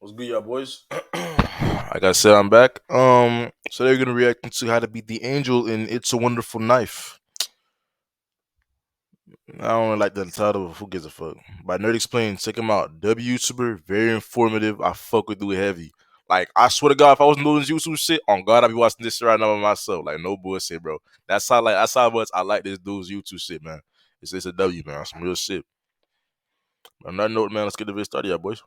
What's good, y'all boys? Like I said, I'm back. So they're gonna react to how to beat the angel in "It's a Wonderful Knife." I don't really like the title. Who gives a fuck? By Nerd Explain, check him out. W YouTuber, very informative. I fuck with dude heavy. Like I swear to God, if I wasn't doing this YouTube shit, on God, I'd be watching this shit right now by myself. Like no bullshit, bro. That's how much I like this dude's YouTube shit, man. It's a W, man. Some real shit. On that note, man, let's get the video started, yeah, boys.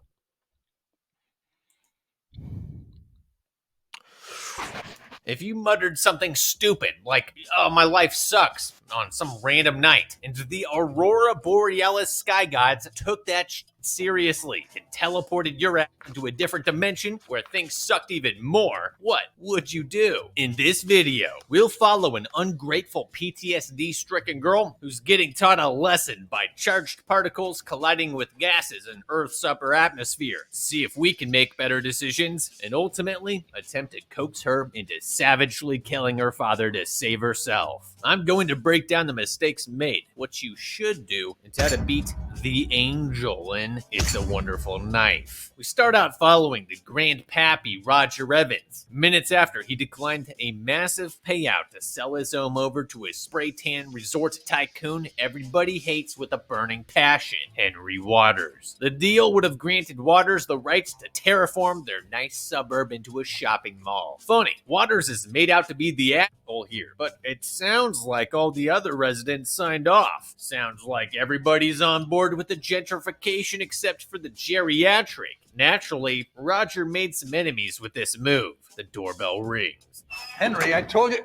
If you muttered something stupid like, oh, my life sucks, on some random night, and the Aurora Borealis sky gods took that seriously and teleported your ass into a different dimension where things sucked even more, what would you do? In this video, we'll follow an ungrateful PTSD-stricken girl who's getting taught a lesson by charged particles colliding with gases in Earth's upper atmosphere. See if we can make better decisions and ultimately attempt to coax her into savagely killing her father to save herself. I'm going to break down the mistakes made, what you should do, and how to beat the angel in It's a Wonderful Knife. We start out following the grandpappy Roger Evans, minutes after he declined a massive payout to sell his home over to a spray tan resort tycoon everybody hates with a burning passion, Henry Waters. The deal would have granted Waters the rights to terraform their nice suburb into a shopping mall. Funny, Waters is made out to be the asshole here, but it sounds like all the other residents signed off. Sounds like everybody's on board with the gentrification except for the geriatric. Naturally, Roger made some enemies with this move. The doorbell rings. Henry, I told you.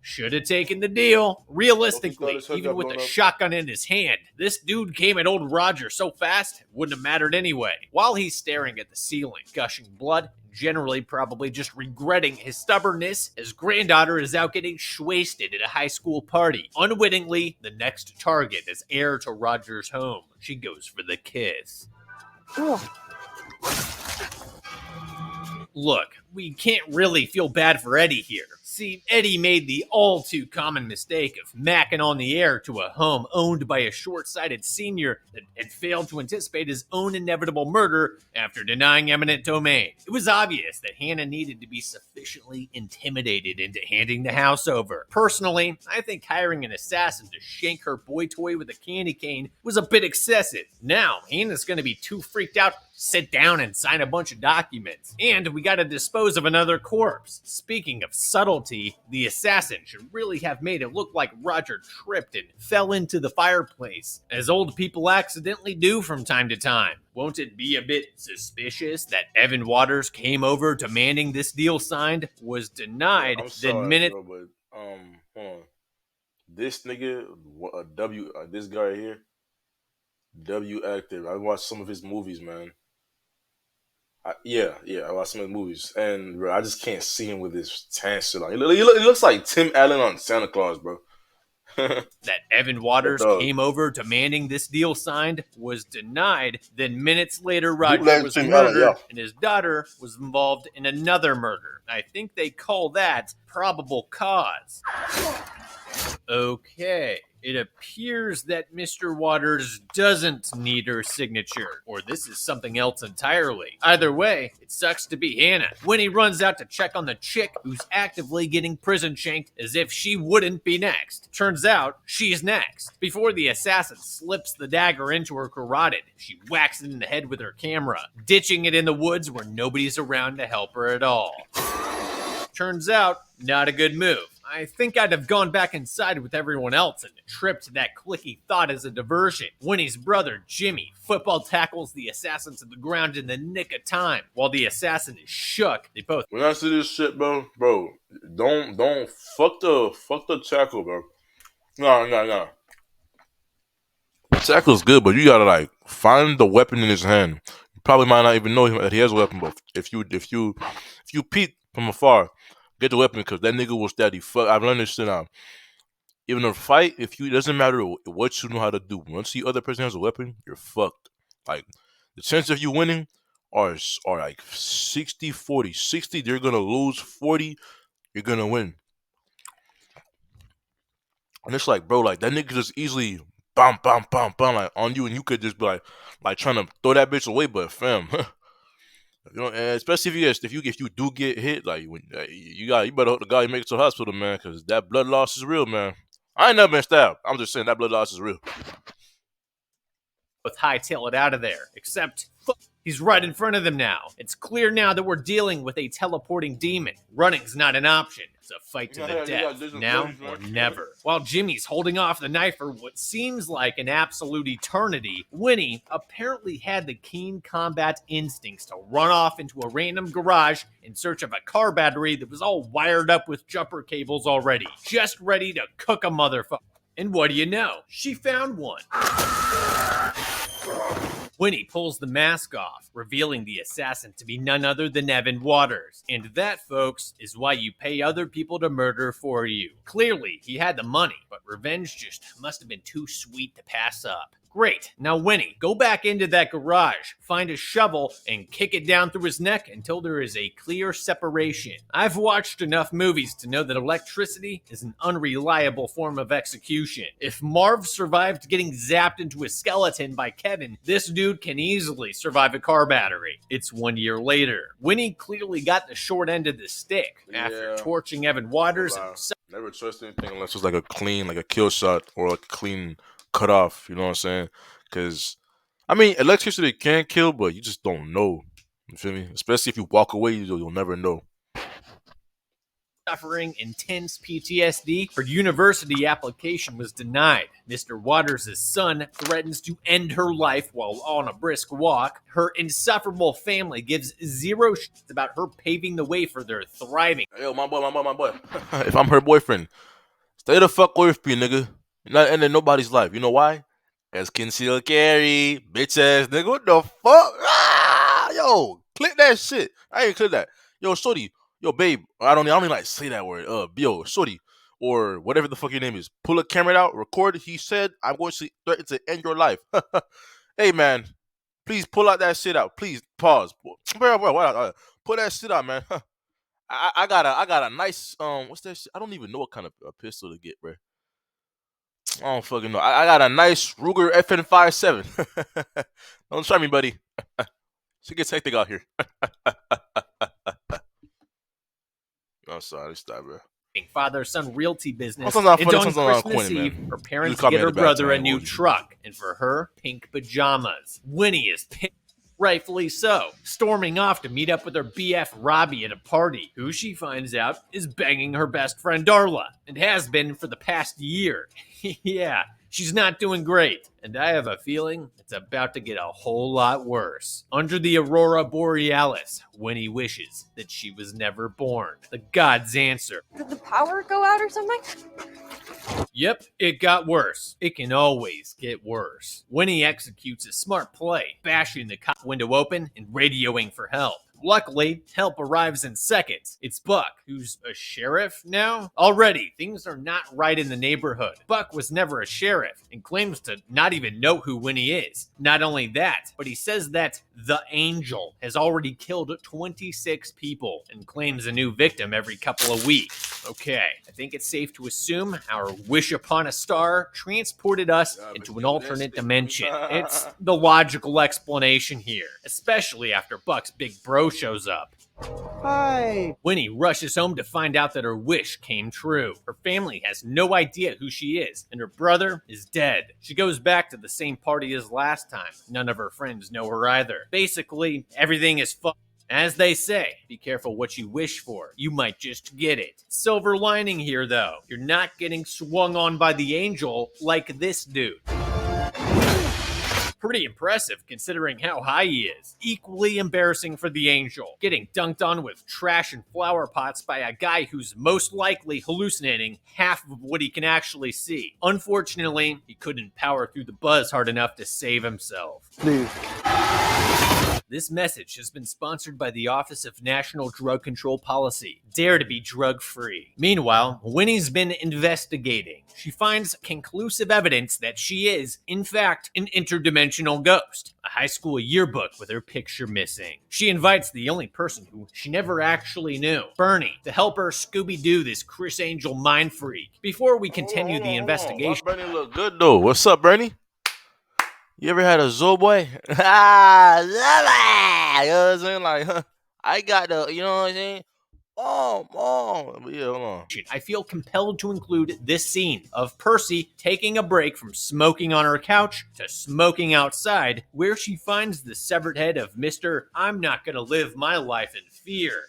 Should have taken the deal. Realistically, even with a shotgun in his hand, this dude came at old Roger so fast, it wouldn't have mattered anyway. While he's staring at the ceiling, gushing blood, generally probably just regretting his stubbornness, his granddaughter is out getting wasted at a high school party. Unwittingly, the next target is heir to Roger's home. She goes for the kiss. Look, we can't really feel bad for Eddie here. See, Eddie made the all too common mistake of macking on the heir to a home owned by a short-sighted senior that had failed to anticipate his own inevitable murder after denying eminent domain. It was obvious that Hannah needed to be sufficiently intimidated into handing the house over. Personally, I think hiring an assassin to shank her boy toy with a candy cane was a bit excessive. Now, Hannah's gonna be too freaked out to sit down and sign a bunch of documents. And we gotta dispose of another corpse. Speaking of subtlety, the assassin should really have made it look like Roger tripped and fell into the fireplace, as old people accidentally do from time to time. Won't it be a bit suspicious that Evan Waters came over demanding this deal signed, was denied, then minutes... Bro, but, hold on. This nigga, this guy right here, W actor. I watched some of his movies, man. I watched some of the movies, and bro, I just can't see him with his tan shit on. He looks like Tim Allen on Santa Claus, bro. That Evan Waters came over demanding this deal signed, was denied. Then minutes later, Roger was murdered, and his daughter was involved in another murder. I think they call that probable cause. Okay, it appears that Mr. Waters doesn't need her signature, or this is something else entirely. Either way, it sucks to be Hannah when he runs out to check on the chick who's actively getting prison shanked as if she wouldn't be next. Turns out, she's next. Before the assassin slips the dagger into her carotid, she whacks it in the head with her camera, ditching it in the woods where nobody's around to help her at all. Turns out, not a good move. I think I'd have gone back inside with everyone else and tripped that clicky thought as a diversion. Winnie's brother, Jimmy, football tackles the assassin to the ground in the nick of time. While the assassin is shook, they both... When I see this shit, bro, don't fuck the tackle, bro. No. The tackle's good, but you gotta like find the weapon in his hand. You probably might not even know that he has a weapon, but if you peek from afar, get the weapon because that nigga will steady. Fuck, I've learned this shit now. Even in a fight, it doesn't matter what you know how to do. Once the other person has a weapon, you're fucked. Like the chance of you winning are like 60-40. 60, they're gonna lose. 40, you're gonna win. And it's like, bro, like that nigga just easily bam, bam, bam, bam, like on you, and you could just be like trying to throw that bitch away, but fam, you know, and especially if you do get hit, like when you better hope the guy you make it to the hospital, man, because that blood loss is real, man. I ain't never been stabbed. I'm just saying that blood loss is real. With hightail it out of there, except he's right in front of them now. It's clear now that we're dealing with a teleporting demon. Running's not an option. It's a fight to the death, now or never. While Jimmy's holding off the knife for what seems like an absolute eternity, Winnie apparently had the keen combat instincts to run off into a random garage in search of a car battery that was all wired up with jumper cables already, just ready to cook a motherfucker. And what do you know? She found one. Winnie pulls the mask off, revealing the assassin to be none other than Evan Waters. And that, folks, is why you pay other people to murder for you. Clearly, he had the money, but revenge just must have been too sweet to pass up. Great. Now, Winnie, go back into that garage, find a shovel, and kick it down through his neck until there is a clear separation. I've watched enough movies to know that electricity is an unreliable form of execution. If Marv survived getting zapped into a skeleton by Kevin, this dude can easily survive a car battery. It's 1 year later. Winnie clearly got the short end of the stick after torching Evan Waters. Never trust anything unless it's like a clean, like a kill shot or like a clean cut off, you know what I'm saying? Because I mean, electricity can kill, but you just don't know. You feel me? Especially if you walk away, you'll never know. Suffering intense PTSD, her university application was denied. Mr. Waters' son threatens to end her life while on a brisk walk. Her insufferable family gives zero shits about her paving the way for their thriving. Yo, my boy. If I'm her boyfriend, stay the fuck away from me, nigga. You're not ending nobody's life. You know why? As concealed carry, bitch ass nigga. What the fuck? Yo, click that shit. I ain't click that. Yo, shorty. Yo, babe. I don't even like say that word. Yo, shorty, or whatever the fuck your name is. Pull a camera out. Record. He said, "I'm going to threaten to end your life." Hey, man. Please pull out that shit out. Please pause. Bro, pull that shit out, man. I got a nice what's that shit? I don't even know what kind of pistol to get, bro. I don't fucking know. I got a nice Ruger FN57. Don't try me, buddy. Shit gets hectic out here. I'm sorry, stop, bro. Father-son realty business, and on Christmas Eve, her parents get her brother a new truck, and for her, pink pajamas. Winnie is pissed. Rightfully so, storming off to meet up with her BF Robbie at a party, who she finds out is banging her best friend Darla, and has been for the past year. Yeah, she's not doing great, and I have a feeling it's about to get a whole lot worse. Under the Aurora Borealis, Winnie wishes that she was never born. The gods answer. Did the power go out or something? Yep, it got worse. It can always get worse. Winnie executes a smart play, bashing the cop window open and radioing for help. Luckily, help arrives in seconds. It's Buck, who's a sheriff now. Already, things are not right in the neighborhood. Buck was never a sheriff and claims to not even know who Winnie is. Not only that, but he says that the Angel has already killed 26 people and claims a new victim every couple of weeks. Okay, I think it's safe to assume our wish upon a star transported us into an alternate dimension. It's the logical explanation here, especially after Buck's big bro shows up. Hi. Winnie rushes home to find out that her wish came true. Her family has no idea who she is, and her brother is dead. She goes back to the same party as last time. None of her friends know her either. Basically, everything is fucked. As they say, be careful what you wish for. You might just get it. Silver lining here, though. You're not getting swung on by the Angel like this dude. Pretty impressive considering how high he is. Equally embarrassing for the Angel, getting dunked on with trash and flower pots by a guy who's most likely hallucinating half of what he can actually see. Unfortunately, he couldn't power through the buzz hard enough to save himself. Please. This message has been sponsored by the Office of National Drug Control Policy. Dare to be drug-free. Meanwhile, Winnie's been investigating. She finds conclusive evidence that she is, in fact, an interdimensional ghost. A high school yearbook with her picture missing. She invites the only person who she never actually knew, Bernie, to help her Scooby-Doo this Chris Angel mind freak. Before we continue the investigation... Why Bernie look good though? What's up, Bernie? You ever had a Zo boy? You know what I'm saying? Like, I got the, you know what I'm saying? But yeah, hold on. I feel compelled to include this scene of Percy taking a break from smoking on her couch to smoking outside, where she finds the severed head of Mr. I'm not gonna live my life in fear.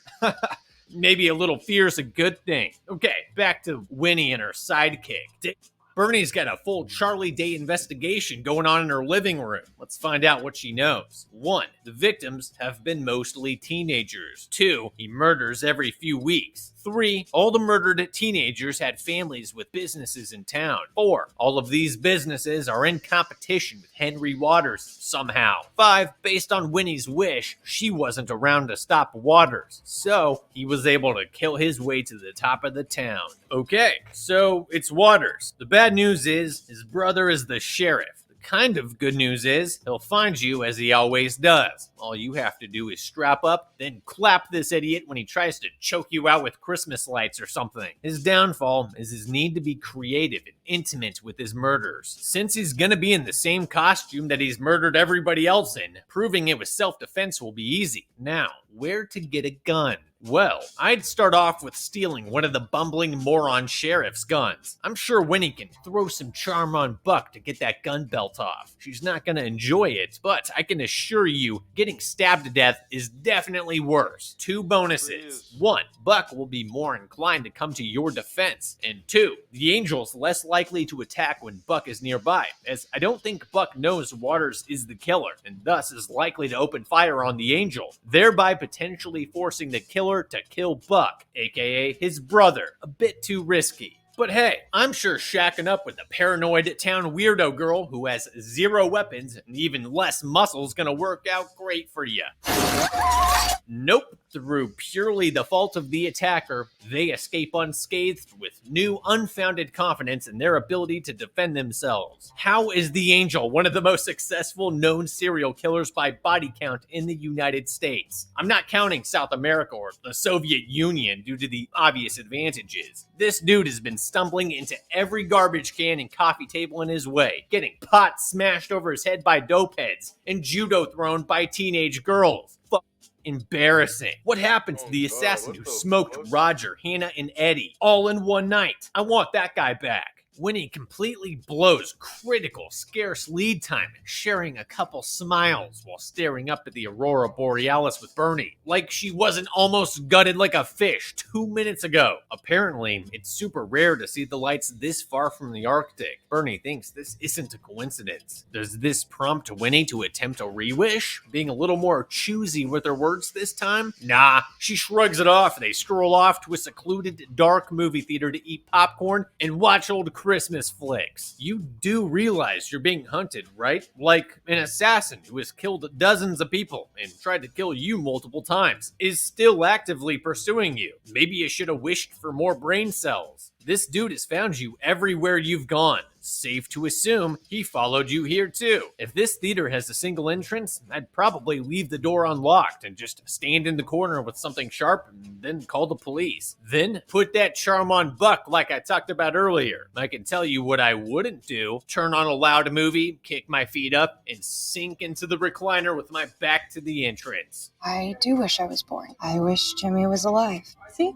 Maybe a little fear is a good thing. Okay, back to Winnie and her sidekick. Bernie's got a full Charlie Day investigation going on in her living room. Let's find out what she knows. 1. The victims have been mostly teenagers. 2. He murders every few weeks. 3. All the murdered teenagers had families with businesses in town. 4. All of these businesses are in competition with Henry Waters somehow. 5. Based on Winnie's wish, she wasn't around to stop Waters, so he was able to kill his way to the top of the town. Okay, so it's Waters. The bad news is his brother is the sheriff. Kind of good news is, he'll find you as he always does. All you have to do is strap up, then clap this idiot when he tries to choke you out with Christmas lights or something. His downfall is his need to be creative and intimate with his murders. Since he's gonna be in the same costume that he's murdered everybody else in, proving it was self-defense will be easy. Now, where to get a gun? Well, I'd start off with stealing one of the bumbling moron sheriff's guns. I'm sure Winnie can throw some charm on Buck to get that gun belt off. She's not gonna enjoy it, but I can assure you, getting stabbed to death is definitely worse. 2 bonuses. 1. Buck will be more inclined to come to your defense. And 2. The Angel's less likely to attack when Buck is nearby, as I don't think Buck knows Waters is the killer, and thus is likely to open fire on the Angel, thereby potentially forcing the killer to kill Buck, aka his brother. A bit too risky. But hey, I'm sure shacking up with the paranoid town weirdo girl who has 0 weapons and even less muscle is gonna work out great for you. Nope. Through purely the fault of the attacker, they escape unscathed with new unfounded confidence in their ability to defend themselves. How is the Angel one of the most successful known serial killers by body count in the United States? I'm not counting South America or the Soviet Union due to the obvious advantages. This dude has been stumbling into every garbage can and coffee table in his way, getting pot smashed over his head by dope heads, and judo thrown by teenage girls. Embarrassing. What happened to the assassin who smoked Roger, Hannah, and Eddie all in one night? I want that guy back. Winnie completely blows critical, scarce lead time, sharing a couple smiles while staring up at the Aurora Borealis with Bernie, like she wasn't almost gutted like a fish 2 minutes ago. Apparently, it's super rare to see the lights this far from the Arctic. Bernie thinks this isn't a coincidence. Does this prompt Winnie to attempt a re-wish, being a little more choosy with her words this time? Nah, she shrugs it off and they stroll off to a secluded, dark movie theater to eat popcorn and watch old Christmas flicks. You do realize you're being hunted, right? Like an assassin who has killed dozens of people and tried to kill you multiple times is still actively pursuing you. Maybe you should have wished for more brain cells. This dude has found you everywhere you've gone. Safe to assume he followed you here too. If this theater has a single entrance, I'd probably leave the door unlocked and just stand in the corner with something sharp and then call the police. Then put that charm on Buck like I talked about earlier. I can tell you what I wouldn't do. Turn on a loud movie, kick my feet up, and sink into the recliner with my back to the entrance. I do wish I was born. I wish Jimmy was alive. See?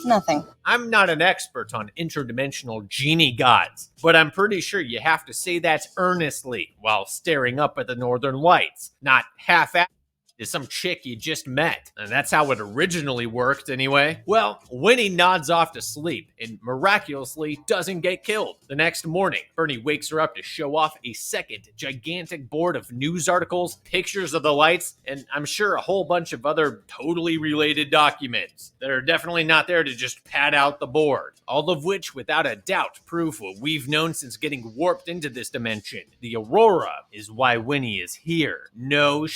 Nothing. I'm not an expert on interdimensional genie gods, but I'm pretty sure you have to say that earnestly while staring up at the northern lights, not half-assed to some chick you just met. And that's how it originally worked anyway. Well, Winnie nods off to sleep and miraculously doesn't get killed. The next morning, Bernie wakes her up to show off a second gigantic board of news articles, pictures of the lights, and I'm sure a whole bunch of other totally related documents that are definitely not there to just pad out the board. All of which, without a doubt, prove what we've known since getting warped into this dimension. The Aurora is why Winnie is here. No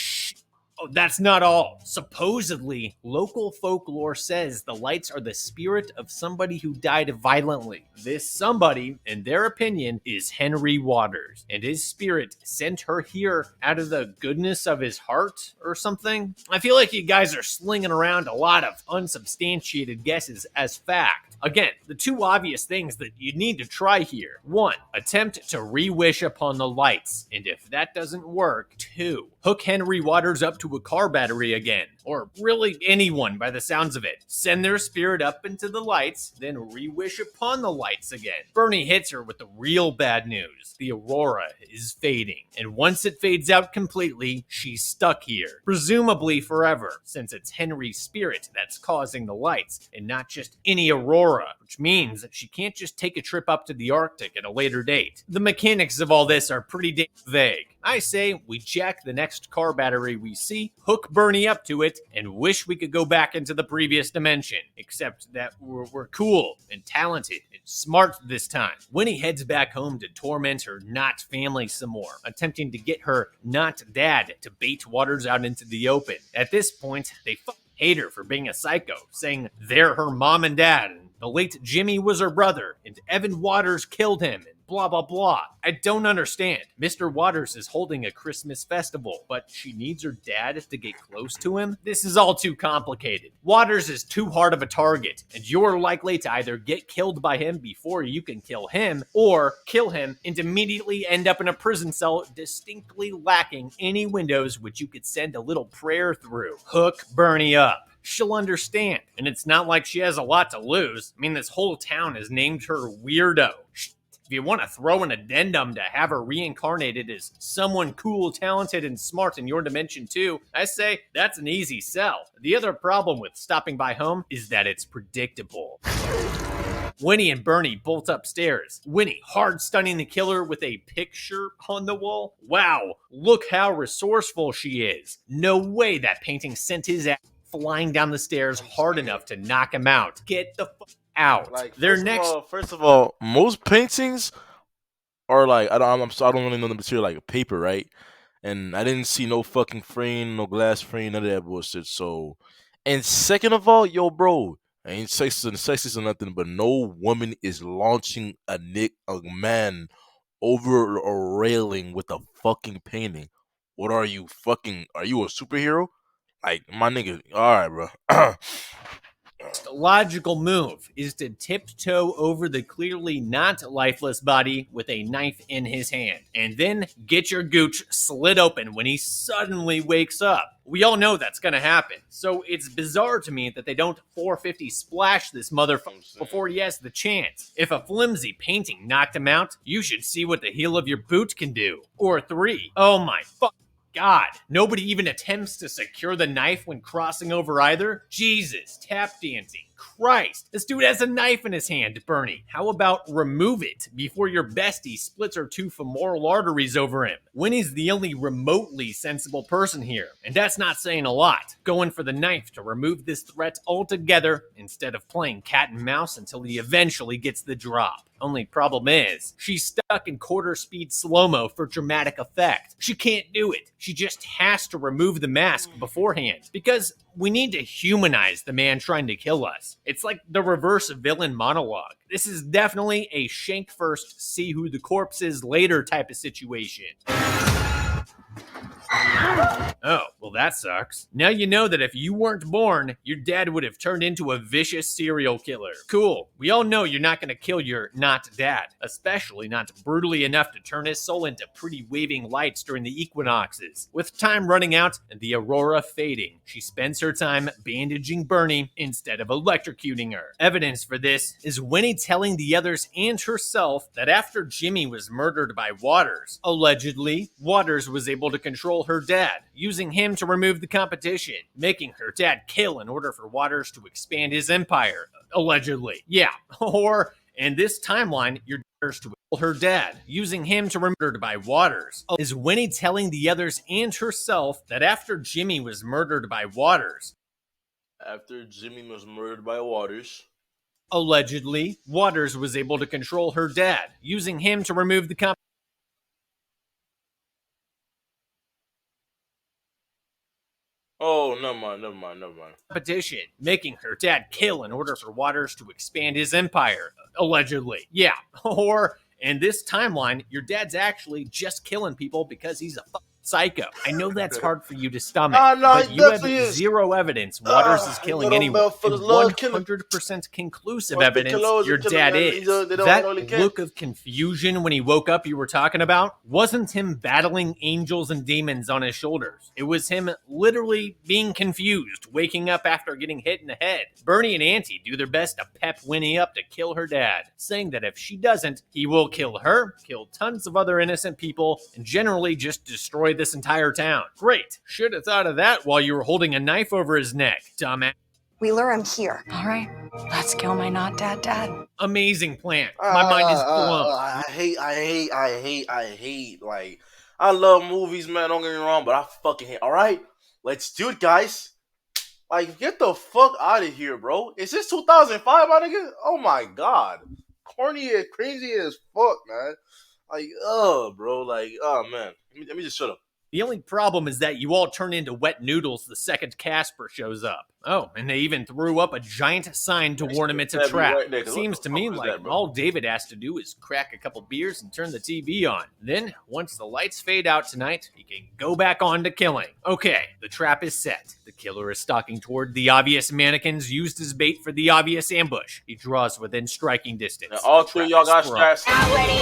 Oh, that's not all. Supposedly, local folklore says the lights are the spirit of somebody who died violently. This somebody, in their opinion, is Henry Waters, and his spirit sent her here out of the goodness of his heart or something. I feel like you guys are slinging around a lot of unsubstantiated guesses as fact. Again, the two obvious things that you need to try here. 1. Attempt to re-wish upon the lights, and if that doesn't work, 2. Hook Henry Waters up to a car battery again, or really anyone by the sounds of it. Send their spirit up into the lights, then re-wish upon the lights again. Bernie hits her with the real bad news. The aurora is fading, and once it fades out completely, she's stuck here, presumably forever, since it's Henry's spirit that's causing the lights, and not just any aurora, which means that she can't just take a trip up to the Arctic at a later date. The mechanics of all this are pretty damn vague. I say we jack the next car battery we see, hook Bernie up to it, and wish we could go back into the previous dimension. Except that we're cool and talented and smart this time. Winnie heads back home to torment her not family some more, attempting to get her not dad to bait Waters out into the open. At this point, they hate her for being a psycho, saying they're her mom and dad, and the late Jimmy was her brother, and Evan Waters killed him, and blah blah blah. I don't understand. Mr. Waters is holding a Christmas festival, but she needs her dad to get close to him? This is all too complicated. Waters is too hard of a target, and you're likely to either get killed by him before you can kill him, or kill him and immediately end up in a prison cell distinctly lacking any windows which you could send a little prayer through. Hook Bernie up. She'll understand. And it's not like she has a lot to lose. I mean, this whole town has named her Weirdo. If you want to throw an addendum to have her reincarnated as someone cool, talented, and smart in your dimension too, I say that's an easy sell. The other problem with stopping by home is that it's predictable. Winnie and Bernie bolt upstairs. Winnie hard stunning the killer with a picture on the wall. Wow, look how resourceful she is. No way that painting sent his ass flying down the stairs hard enough to knock him out. Get the fuck out. Like, Their first next of all, first of all, most paintings are like I don't really know the material, like paper, right? And I didn't see no fucking frame, no glass frame, none of that bullshit. So, and second of all, yo, bro, I ain't sexist or nothing, but no woman is launching a man over a railing with a fucking painting. What are you fucking? Are you a superhero? Like, my nigga, all right, bro. logical move is to tiptoe over the clearly not lifeless body with a knife in his hand, and then get your gooch slit open when he suddenly wakes up. We all know that's gonna happen, so it's bizarre to me that they don't 450 splash this motherfucker before he has the chance. If a flimsy painting knocked him out, you should see what the heel of your boot can do. Or 3. Oh my fuck. God, nobody even attempts to secure the knife when crossing over either? Jesus, tap dancing. Christ, this dude has a knife in his hand, Bernie. How about remove it before your bestie splits her two femoral arteries over him? Winnie's the only remotely sensible person here, and that's not saying a lot. Going for the knife to remove this threat altogether instead of playing cat and mouse until he eventually gets the drop. Only problem is, she's stuck in quarter speed slow-mo for dramatic effect. She can't do it. She just has to remove the mask beforehand, because we need to humanize the man trying to kill us. It's like the reverse villain monologue. This is definitely a shank first, see who the corpse is later type of situation. Oh, well that sucks. Now you know that if you weren't born, your dad would have turned into a vicious serial killer. Cool. We all know you're not gonna kill your not dad, especially not brutally enough to turn his soul into pretty waving lights during the equinoxes. With time running out and the aurora fading, she spends her time bandaging Bernie instead of electrocuting her. Evidence for this is Winnie telling the others and herself that after Jimmy was murdered by Waters, allegedly, Waters was able to control her dad, using him to remove the competition, making her dad kill in order for Waters to expand his empire, allegedly. Yeah, or in this timeline, your daughter's to kill her dad, using him to murdered by Waters. Is Winnie telling the others and herself that after Jimmy was murdered by Waters, allegedly, Waters was able to control her dad, using him to remove the Oh, never mind. Competition, making her dad kill in order for Waters to expand his empire, allegedly. Yeah, or in this timeline, your dad's actually just killing people because he's a fucking psycho. I know that's hard for you to stomach, No, but it you have definitely is. zero evidence Waters is killing Little anyone, Belfort and love killing. 100% conclusive Well, the evidence killers are your killing, dad man. is. They don't That really care. look of confusion when he woke up you were talking about wasn't him battling angels and demons on his shoulders. It was him literally being confused, waking up after getting hit in the head. Bernie and Auntie do their best to pep Winnie up to kill her dad, saying that if she doesn't, he will kill her, kill tons of other innocent people, and generally just destroy this entire town. Great. Should have thought of that while you were holding a knife over his neck, dumbass. Wheeler, I'm here. All right, let's kill my not dad. Amazing plan. My mind is blown. I hate. Like, I love movies, man. Don't get me wrong, but I fucking hate. All right, let's do it, guys. Like, get the fuck out of here, bro. Is this 2005, my nigga? Oh my god, corny and crazy as fuck, man. Like, bro. Like, oh man. Let me just shut up. The only problem is that you all turn into wet noodles the second Casper shows up. Oh, and they even threw up a giant sign to warn him it's a trap. Right there, 'cause Seems what to the me fuck is like that, bro? all David has to do is crack a couple beers and turn the TV on. Then, once the lights fade out tonight, he can go back on to killing. Okay, the trap is set. The killer is stalking toward the obvious mannequins used as bait for the obvious ambush. He draws within striking distance. Now, all The three of trap y'all is got sprung.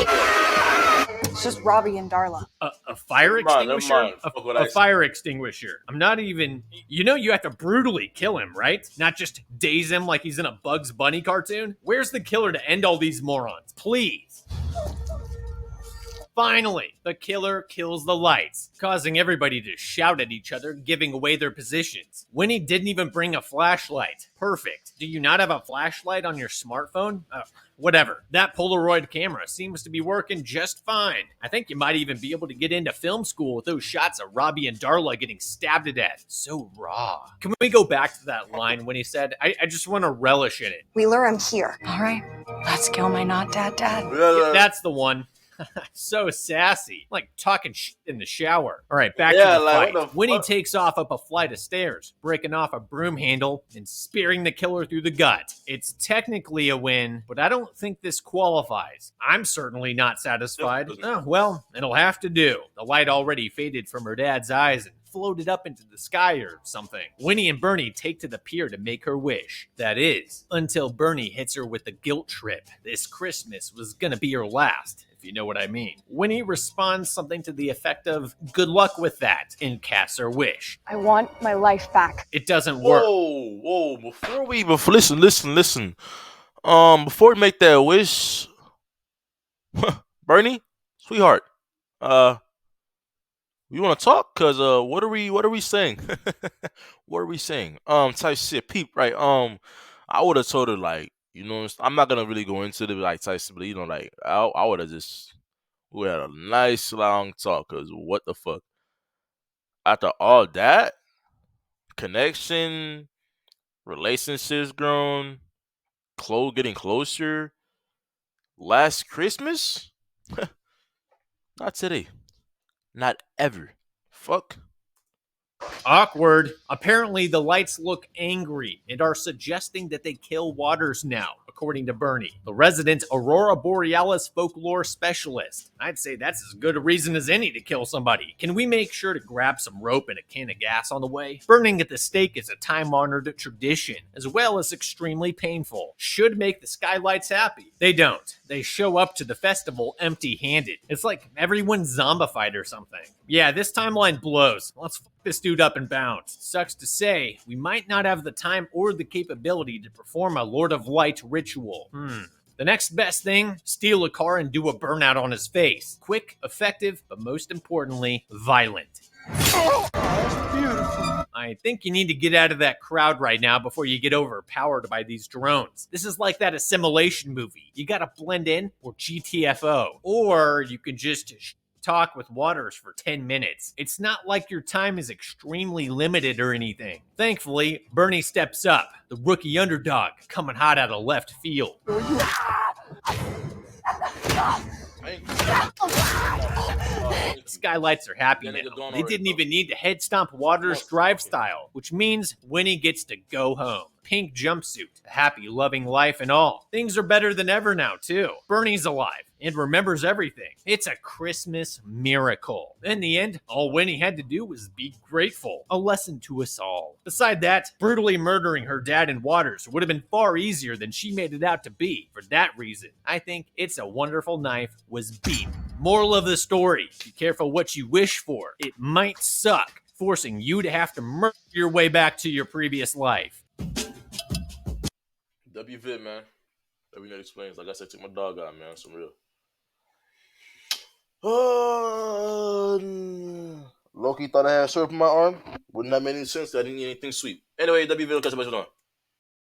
stats. It's just Robbie and Darla. A fire Never mind. extinguisher? Fuck what I A fire extinguisher. I'm not even. You know, you have to brutally kill him, right? Not just daze him like he's in a Bugs Bunny cartoon. Where's the killer to end all these morons? Please. Finally, the killer kills the lights, causing everybody to shout at each other, giving away their positions. Winnie didn't even bring a flashlight. Perfect. Do you not have a flashlight on your smartphone? Whatever. That Polaroid camera seems to be working just fine. I think you might even be able to get into film school with those shots of Robbie and Darla getting stabbed to death. So raw. Can we go back to that line when he said, I just want to relish in it? Wheeler, I'm here. All right, let's kill my not dad. Yeah, that's the one. So sassy, like talking shit in the shower. All right, back Yeah, to the like, what fight. the Winnie fuck? takes off up a flight of stairs, breaking off a broom handle and spearing the killer through the gut. It's technically a win, but I don't think this qualifies. I'm certainly not satisfied. Oh, well, it'll have to do. The light already faded from her dad's eyes and floated up into the sky or something. Winnie and Bernie take to the pier to make her wish. That is, until Bernie hits her with the guilt trip. This Christmas was gonna be her last, if you know what I mean. Winnie responds something to the effect of, good luck with that, and casts her wish. I want my life back. It doesn't work. Whoa. Listen. Before we make that wish, Bernie, sweetheart, you want to talk? Cause what are we saying? What are we saying? Type shit, peep, right? I would have told her like, I'm not gonna really go into the like type shit, but like, I would have just we had a nice long talk. Cause what the fuck? After all that connection, relationships grown, getting closer. Last Christmas, not today, not ever. Fuck. Awkward. Apparently, the lights look angry and are suggesting that they kill Waters now, according to Bernie, the resident Aurora Borealis folklore specialist. I'd say that's as good a reason as any to kill somebody. Can we make sure to grab some rope and a can of gas on the way? Burning at the stake is a time-honored tradition, as well as extremely painful. Should make the Skylights happy. They don't. They show up to the festival empty-handed. It's like everyone's zombified or something. Yeah, this timeline blows. Let's fuck this dude up and bounce. Sucks to say, we might not have the time or the capability to perform a Lord of Light ritual. The next best thing, steal a car and do a burnout on his face. Quick, effective, but most importantly, violent. I think you need to get out of that crowd right now before you get overpowered by these drones. This is like that assimilation movie. You gotta blend in or GTFO. Or you could just talk with Waters for 10 minutes. It's not like your time is extremely limited or anything. Thankfully, Bernie steps up, the rookie underdog, coming hot out of left field. Skylights are happy That now. nigga gone They already, didn't bro. even need to head stomp Waters Drive style, which means Winnie gets to go home. Pink jumpsuit, a happy, loving life and all. Things are better than ever now, too. Bernie's alive and remembers everything. It's a Christmas miracle. In the end, all Winnie had to do was be grateful. A lesson to us all. Beside that, brutally murdering her dad and Waters would have been far easier than she made it out to be. For that reason, I think It's a Wonderful Knife was beat. Moral of the story, be careful what you wish for. It might suck, forcing you to have to murder your way back to your previous life. WVID, man. WVID explains. Like I said, took my dog out, man. Some real. Loki thought I had syrup in my arm. Wouldn't that make any sense? I didn't eat anything sweet. Anyway, WVID, catch you later on.